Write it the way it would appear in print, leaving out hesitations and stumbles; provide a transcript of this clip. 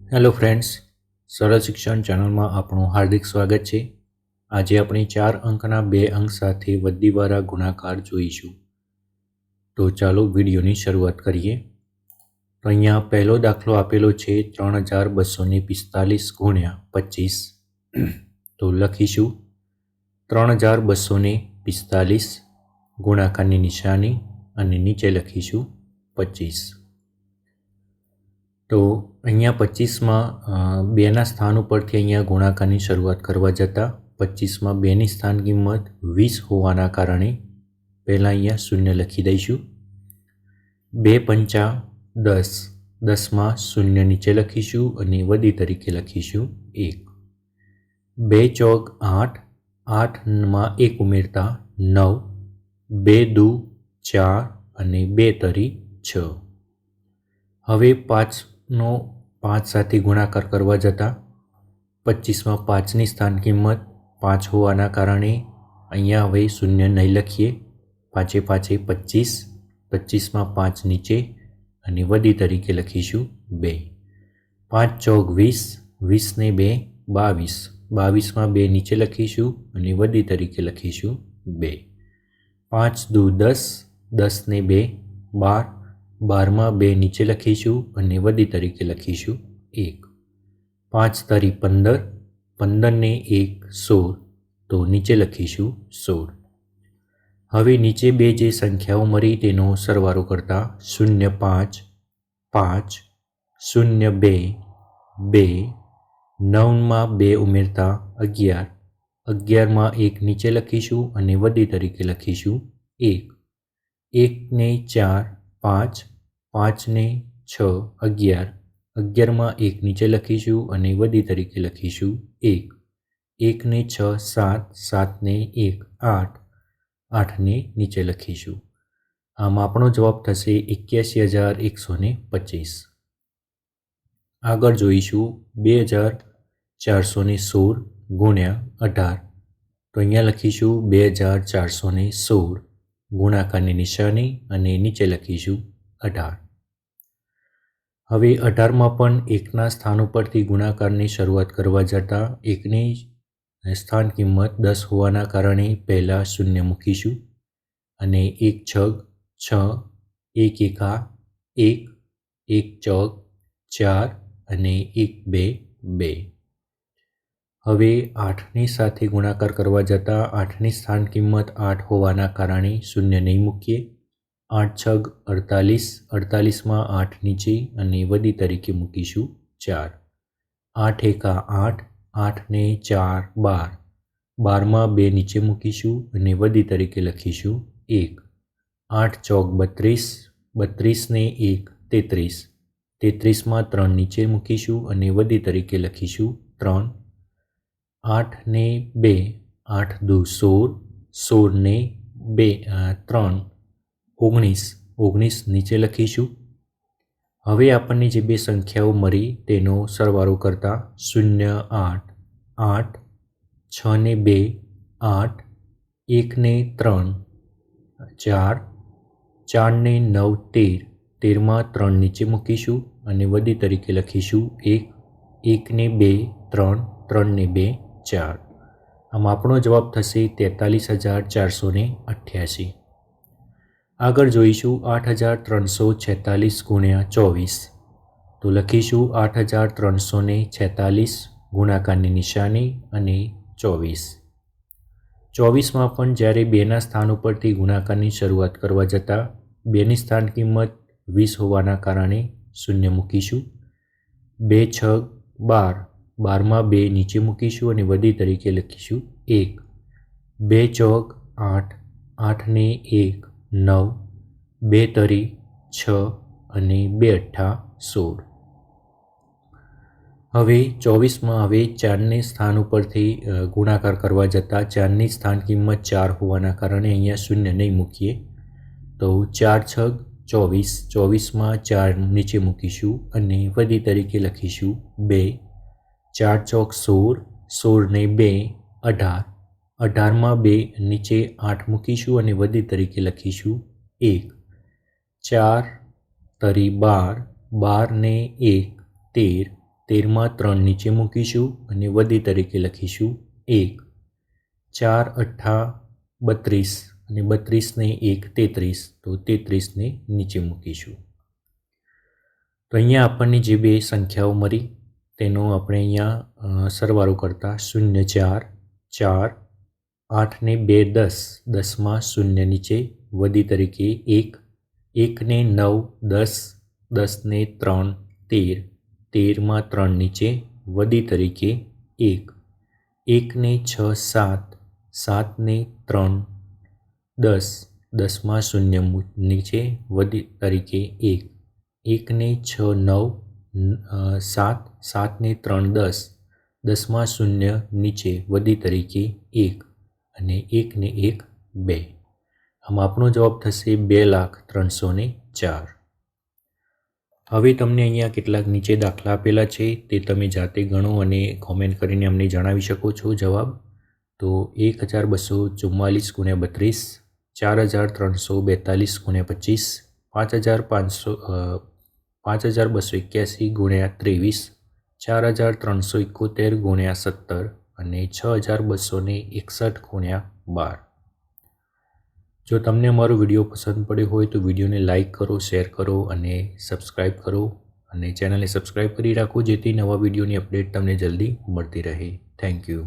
Hello friends, સરળ શિક્ષણ ચેનલમાં આપણું હાર્દિક સ્વાગત છે. આજે આપણે 4 અંકના 2 અંક સાથે વધીવાળા ગુણાકાર જોઈશું. તો ચાલો વિડીયોની શરૂઆત કરીએ. તો અહીંયા પહેલો દાખલો આપેલો છે 3245 ગુણ્યા 25. તો લખીશું 3245 ગુણાકારની નિશાની અને નીચે લખીશું 25. તો અહીંયા 25માં 2ના સ્થાન ઉપરથી અહીંયા ગુણાકારની શરૂઆત કરવા જતાં 25માં 2ની સ્થાન કિંમત 20 હોવાના કારણે પહેલાં અહીંયા શૂન્ય લખી દઈશું. 2 પંચા 10, 10માં શૂન્ય નીચે લખીશું અને વધી તરીકે લખીશું 1. 2 ચોક 8, 8માં 1 ઉમેરતા 9, 2 દુ 4 અને 2 તરી 6. હવે 5નો 5 સાથે ગુણાકાર કરવા જતાં 25માં 5ની સ્થાન કિંમત 5 હોવાના કારણે અહીંયા હવે શૂન્ય નહીં લખીએ. 5 5 25, 25માં 5 નીચે અને વધી તરીકે લખીશું 2. 5 ચોક 20, 20ને 2 22, 22માં 2 નીચે લખીશું અને વધી તરીકે લખીશું 2. 5 દુ 10, 10ને 2 12, 12માં 2 નીચે લખીશું અને વધી તરીકે લખીશું 1. 5 તરી 15, 15ને 1 16, તો નીચે લખીશું 16. હવે નીચે બે જે સંખ્યાઓ મળી તેનો સરવાળો કરતા 0 5 5, 0 2 2, 9માં 2 ઉમેરતા 11, 11માં 1 નીચે લખીશું અને વધી તરીકે લખીશું 1. 1ને 4 5, 5ને 6 11, 11માં 1 નીચે લખીશું અને વધી તરીકે લખીશું 1. 1ને 6 7, 7ને 1 8, 8ને નીચે લખીશું. આમ આપણો જવાબ થશે 81,125. આગળ જોઈશું 2416 ગુણ્યા 18. તો અહીંયા લખીશું 2416 ગુણાકારની નિશાની અને નીચે લખીશું 18. હવે 18માં પણ 1ના સ્થાન ઉપરથી ગુણાકારની શરૂઆત કરવા જતાં 1ની સ્થાન કિંમત 10 હોવાના કારણે પહેલાં શૂન્ય મૂકીશું અને 1 છગ 6, 1 એકા 1, 1 ચોક 4 અને 1 2 2. હવે 8ની સાથે ગુણાકાર કરવા જતાં 8ની સ્થાન કિંમત 8 હોવાના કારણે શૂન્ય નહીં મૂકીએ. 8 છગ 48, 48માં 8 નીચે અને વધી તરીકે મૂકીશું 4. 8 એકા 8, 8ને 4 12, 12માં 2 નીચે મૂકીશું અને વધી તરીકે લખીશું 1. 8 ચોક 32, 32ને 1 33, 33માં 3 નીચે મૂકીશું અને વધી તરીકે લખીશું 3. 8ને 2 8 દુ 16, 16ને 2 3 19, 19 નીચે લખીશું. હવે આપણને જે બે સંખ્યાઓ મળી તેનો સરવાળો કરતાં 0 8 8, 6ને 2 8, 1ને 3 4, 4ને 9 13, 13માં 3 નીચે મૂકીશું અને વધી તરીકે લખીશું 1. 1ને 2 3, 3ને 2 4. આમ આપણો જવાબ થશે 43,488. આગળ જોઈશું 8,346 ગુણ્યા 24. તો લખીશું 8,346 ગુણાકારની નિશાની અને 24. 24માં પણ જ્યારે 2ના સ્થાન ઉપરથી ગુણાકારની શરૂઆત કરવા જતાં 2ની સ્થાન કિંમત 20 હોવાના કારણે શૂન્ય મૂકીશું. 2 છગ 12, 12માં 2 નીચે મૂકીશું અને વધી તરીકે લખીશું 1. 2 ચોક 8, 8ને 1 9, 2 તરી 6 અને 2 અઠ્ઠા 16. હવે 24માં હવે 4ને સ્થાન ઉપરથી ગુણાકાર કરવા જતાં 4ની સ્થાન કિંમત 4 હોવાના કારણે અહીંયા શૂન્ય નહીં મૂકીએ. તો 4 છગ 24, 24માં 4 નીચે મૂકીશું અને વધી તરીકે લખીશું 2. 4 ચોક 16, 16ને 2 18, 18માં 2 નીચે 8 મૂકીશું અને વધી તરીકે લખીશું 1. 4 તરી 12, 12ને 1 13, 13માં 3 નીચે મૂકીશું અને વધી તરીકે લખીશું 1. 4 8 32 અને 32ને 1 33, તો 33ને નીચે મૂકીશું. તો અહીંયા આપણને જે બે સંખ્યાઓ મળી તેનો આપણે અહીંયા સરવાળો કરતાં 0 4 4, 8 ને 2 10, 10માં 0 નીચે વધી તરીકે 1, 1 ને 9 10, 10 ને 3 13, 13માં 3 નીચે વધી તરીકે 1, 1 ને 6 7, 7 ને 3 10, 10માં 0 નીચે વધી તરીકે 1, 1 ને 6 9 7, 7 ને 3 10, 10માં 0 નીચે વધી તરીકે 1 અને 1 ને 1 2. આમ આપણો જવાબ થશે 2,03,004. હવે તમને અહીંયા કેટલાક નીચે દાખલા આપેલા છે તે તમે જાતે ગણો અને કોમેન્ટ કરીને અમને જણાવી શકો છો જવાબ. તો 1244 × 32, 4342 × 25, 5281 × 23, 4371 × 17 અને 6261 × 12. જો તમને અમારો વિડીયો પસંદ પડ્યો હોય તો વિડીયોને લાઇક કરો, શેર કરો અને સબસ્ક્રાઈબ કરો અને ચેનલને સબસ્ક્રાઈબ કરી રાખો જેથી નવા વિડીયોની અપડેટ તમને જલ્દી મળતી રહે. Thank you.